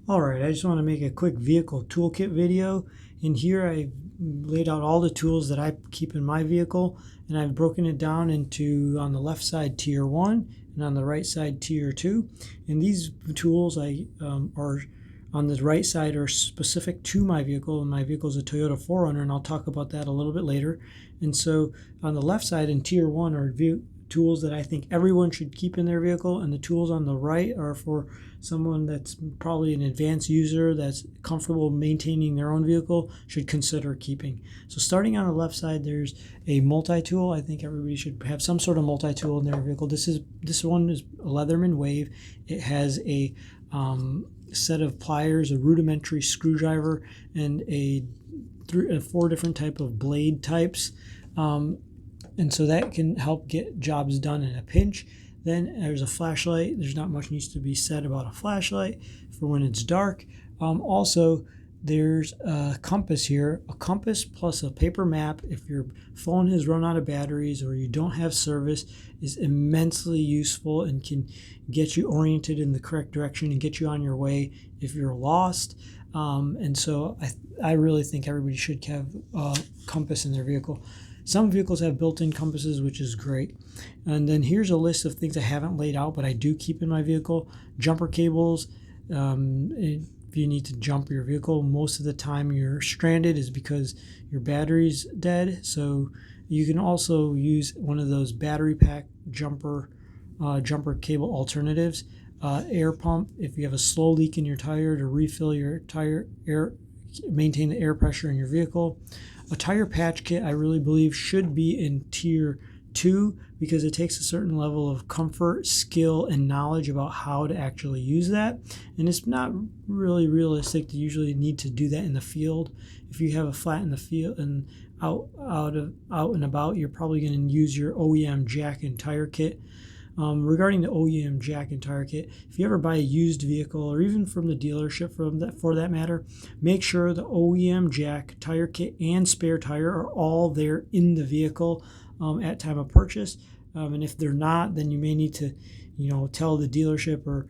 Alright, I just want to make a quick vehicle toolkit video. In here I laid out all the tools that I keep in my vehicle, and I've broken it down into, on the left side, tier 1, and on the right side, tier 2. And these tools are on the right side are specific to my vehicle, and my vehicle is a Toyota 4Runner, and I'll talk about that a little bit later. And so on the left side in tier 1 are tools that I think everyone should keep in their vehicle, and the tools on the right are for someone that's probably an advanced user that's comfortable maintaining their own vehicle should consider keeping. So starting on the left side, there's a multi-tool. I think everybody should have some sort of multi-tool in their vehicle. This one is a Leatherman Wave. It has a set of pliers, a rudimentary screwdriver, and four different type of blade types. And so that can help get jobs done in a pinch. Then there's a flashlight. There's not much needs to be said about a flashlight for when it's dark. Also, there's a compass here, a compass plus a paper map. If your phone has run out of batteries or you don't have service, is immensely useful and can get you oriented in the correct direction and get you on your way if you're lost. And so I really think everybody should have a compass in their vehicle. Some vehicles have built-in compasses, which is great. And then here's a list of things I haven't laid out, but I do keep in my vehicle. Jumper cables. If you need to jump your vehicle, most of the time you're stranded is because your battery's dead. So you can also use one of those battery pack jumper cable alternatives. Air pump, if you have a slow leak in your tire, to refill your tire maintain the air pressure in your vehicle. A tire patch kit, I really believe, should be in tier 2 because it takes a certain level of comfort, skill, and knowledge about how to actually use that. And it's not really realistic to usually need to do that in the field. If you have a flat in the field and out and about, you're probably going to use your OEM jack and tire kit. Regarding the OEM jack and tire kit, if you ever buy a used vehicle or even from the dealership for that matter, make sure the OEM jack, tire kit, and spare tire are all there in the vehicle at time of purchase. And if they're not, then you may need to, tell the dealership or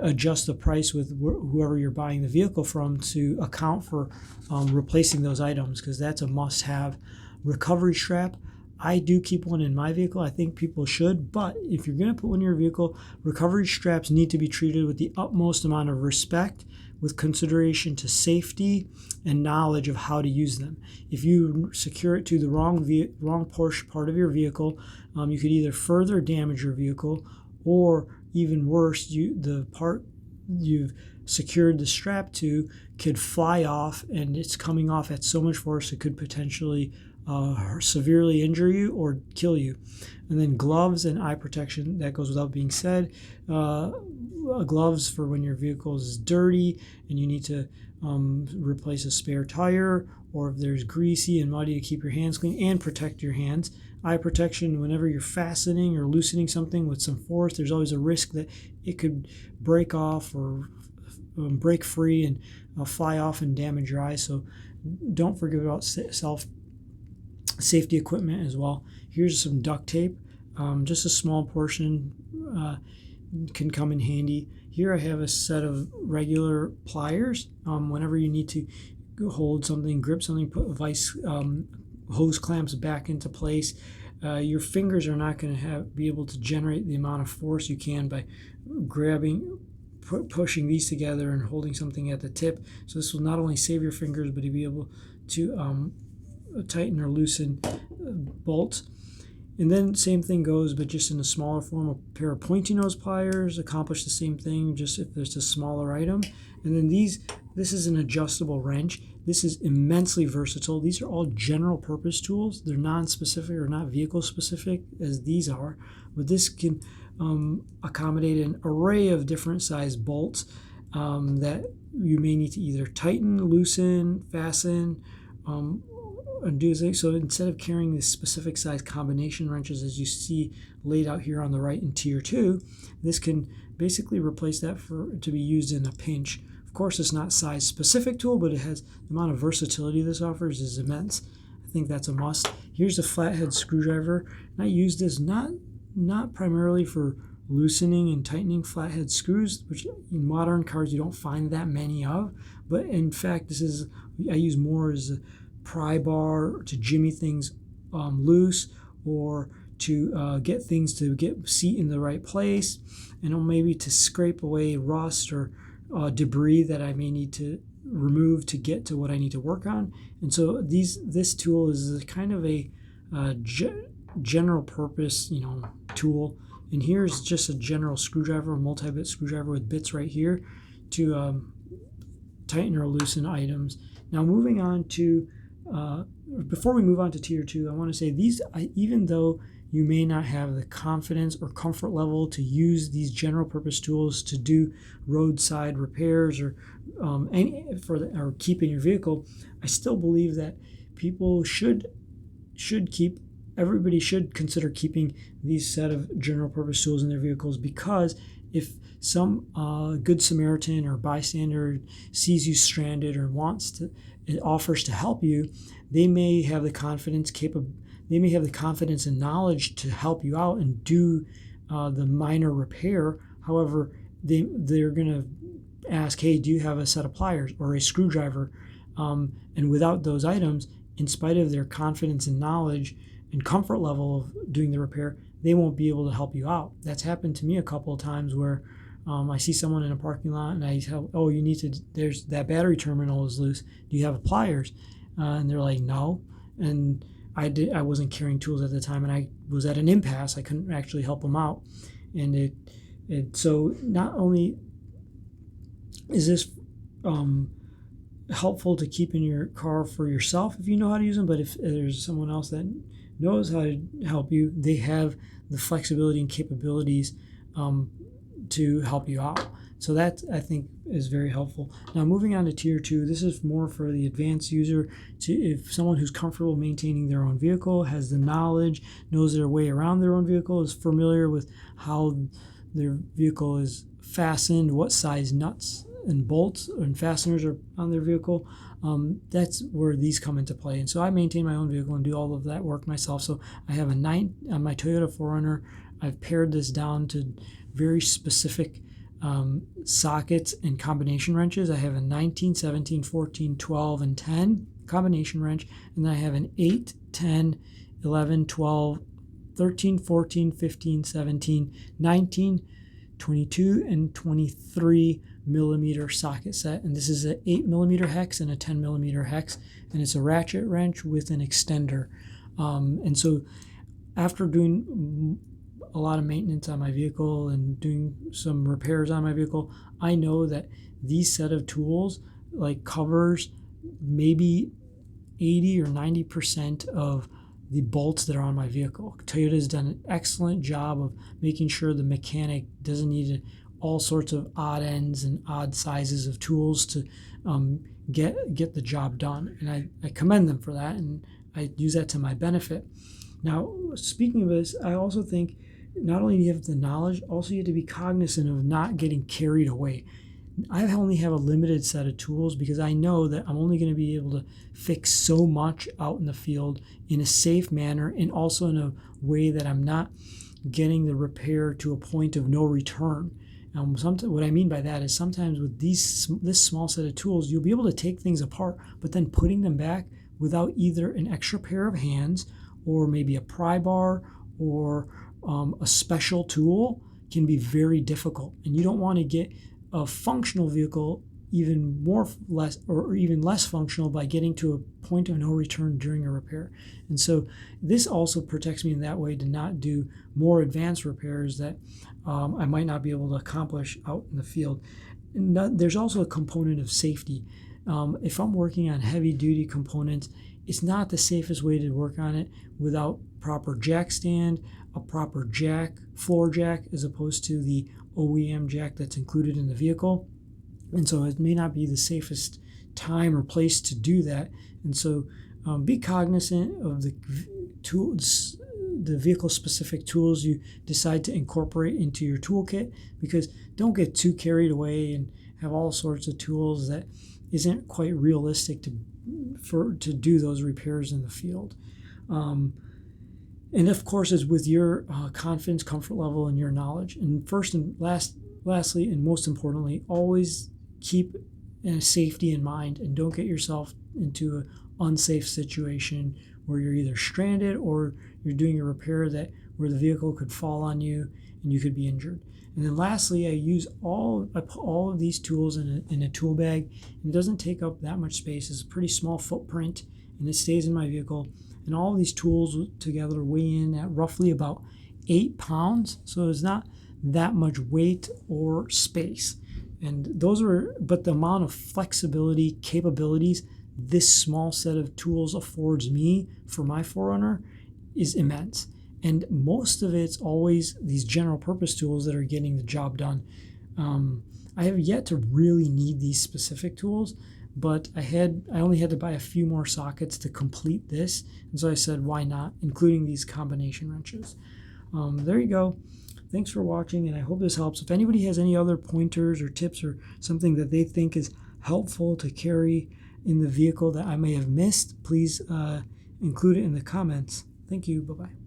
adjust the price with whoever you're buying the vehicle from to account for replacing those items, because that's a must-have. Recovery strap, I do keep one in my vehicle. I think people should, but if you're going to put one in your vehicle, recovery straps need to be treated with the utmost amount of respect, with consideration to safety and knowledge of how to use them. If you secure it to the wrong part of your vehicle, you could either further damage your vehicle, or even worse, the part you've secured the strap to could fly off, and it's coming off at so much force it could potentially severely injure you or kill you. And then gloves and eye protection, that goes without being said. Gloves for when your vehicle is dirty and you need to replace a spare tire, or if there's greasy and muddy, to keep your hands clean and protect your hands. Eye protection, whenever you're fastening or loosening something with some force, there's always a risk that it could break off or break free and fly off and damage your eyes. So don't forget about safety equipment as well. Here's some duct tape. Just a small portion can come in handy. Here I have a set of regular pliers. Whenever you need to hold something, grip something, put vice hose clamps back into place. Your fingers are not going to be able to generate the amount of force you can by grabbing, pushing these together and holding something at the tip. So this will not only save your fingers, but you'll be able to tighten or loosen bolts. And then same thing goes, but just in a smaller form. A pair of pointy nose pliers accomplish the same thing, just if there's a smaller item. And then this is an adjustable wrench. This is immensely versatile. These are all general purpose tools. They're non-specific or not vehicle specific as these are, but this can accommodate an array of different size bolts that you may need to either tighten, loosen, fasten, undo. So instead of carrying the specific size combination wrenches as you see laid out here on the right in tier 2, this can basically replace that to be used in a pinch. Of course, it's not size specific tool, but it has the amount of versatility this offers is immense. I think that's a must. Here's a flathead screwdriver, and I use this not primarily for loosening and tightening flathead screws, which in modern cars you don't find that many of. But in fact, I use more as a pry bar to jimmy things loose, or to get things to get seat in the right place, and maybe to scrape away rust or debris that I may need to remove to get to what I need to work on. And so this tool is kind of a general purpose tool. And here's just a general screwdriver, a multi-bit screwdriver with bits right here to tighten or loosen items. Now moving on to before we move on to tier 2, I want to say even though you may not have the confidence or comfort level to use these general purpose tools to do roadside repairs or keeping your vehicle, I still believe that everybody should consider keeping these set of general purpose tools in their vehicles, because if some good Samaritan or bystander sees you stranded or offers to help you, they may have the confidence and knowledge to help you out and do the minor repair. However, they're going to ask, hey, do you have a set of pliers or a screwdriver? And without those items, in spite of their confidence and knowledge and comfort level of doing the repair, they won't be able to help you out. That's happened to me a couple of times where I see someone in a parking lot and I tell, oh, there's that battery terminal is loose. Do you have pliers? And they're like, no. And I wasn't carrying tools at the time, and I was at an impasse. I couldn't actually help them out. And so not only is this helpful to keep in your car for yourself if you know how to use them, but if there's someone else that knows how to help you, they have the flexibility and capabilities to help you out. So that, I think, is very helpful. Now, moving on to tier 2, this is more for the advanced user. If someone who's comfortable maintaining their own vehicle, has the knowledge, knows their way around their own vehicle, is familiar with how their vehicle is fastened, what size nuts and bolts and fasteners are on their vehicle, that's where these come into play. And so I maintain my own vehicle and do all of that work myself. So I have on my Toyota 4Runner, I've pared this down to very specific sockets and combination wrenches. I have a 19, 17, 14, 12, and 10 combination wrench, and then I have an 8, 10, 11, 12, 13, 14, 15, 17, 19, 22, and 23 millimeter socket set. And this is an 8 millimeter hex and a 10 millimeter hex, and it's a ratchet wrench with an extender. And so after doing a lot of maintenance on my vehicle and doing some repairs on my vehicle, I know that these set of tools covers maybe 80 or 90% of the bolts that are on my vehicle. Toyota has done an excellent job of making sure the mechanic doesn't need all sorts of odd ends and odd sizes of tools to get the job done. And I commend them for that, and I use that to my benefit. Now, speaking of this, I also think not only do you have the knowledge, also you have to be cognizant of not getting carried away. I only have a limited set of tools because I know that I'm only going to be able to fix so much out in the field in a safe manner, and also in a way that I'm not getting the repair to a point of no return. What I mean by that is sometimes with this small set of tools, you'll be able to take things apart, but then putting them back without either an extra pair of hands or maybe a pry bar or a special tool can be very difficult. And you don't want to get a functional vehicle even less functional by getting to a point of no return during a repair. And so this also protects me in that way to not do more advanced repairs that I might not be able to accomplish out in the field. And there's also a component of safety. If I'm working on heavy duty components, it's not the safest way to work on it without proper jack stand, a proper floor jack, as opposed to the OEM jack that's included in the vehicle. And so it may not be the safest time or place to do that. And so be cognizant of the tools, the vehicle-specific tools you decide to incorporate into your toolkit, because don't get too carried away and have all sorts of tools that isn't quite realistic to do those repairs in the field. And of course, it's with your confidence, comfort level, and your knowledge. And first and lastly, and most importantly, always keep safety in mind and don't get yourself into an unsafe situation where you're either stranded or you're doing a repair where the vehicle could fall on you and you could be injured. And then lastly, I put all of these tools in a tool bag, and it doesn't take up that much space. It's a pretty small footprint, and it stays in my vehicle. And all of these tools together weigh in at roughly about 8 pounds, so it's not that much weight or space. And but the amount of flexibility, capabilities this small set of tools affords me for my 4Runner is immense. And most of it's always these general purpose tools that are getting the job done. I have yet to really need these specific tools, but I only had to buy a few more sockets to complete this. And so I said, why not, including these combination wrenches. There you go. Thanks for watching, and I hope this helps. If anybody has any other pointers or tips or something that they think is helpful to carry in the vehicle that I may have missed, please include it in the comments. Thank you. Bye-bye.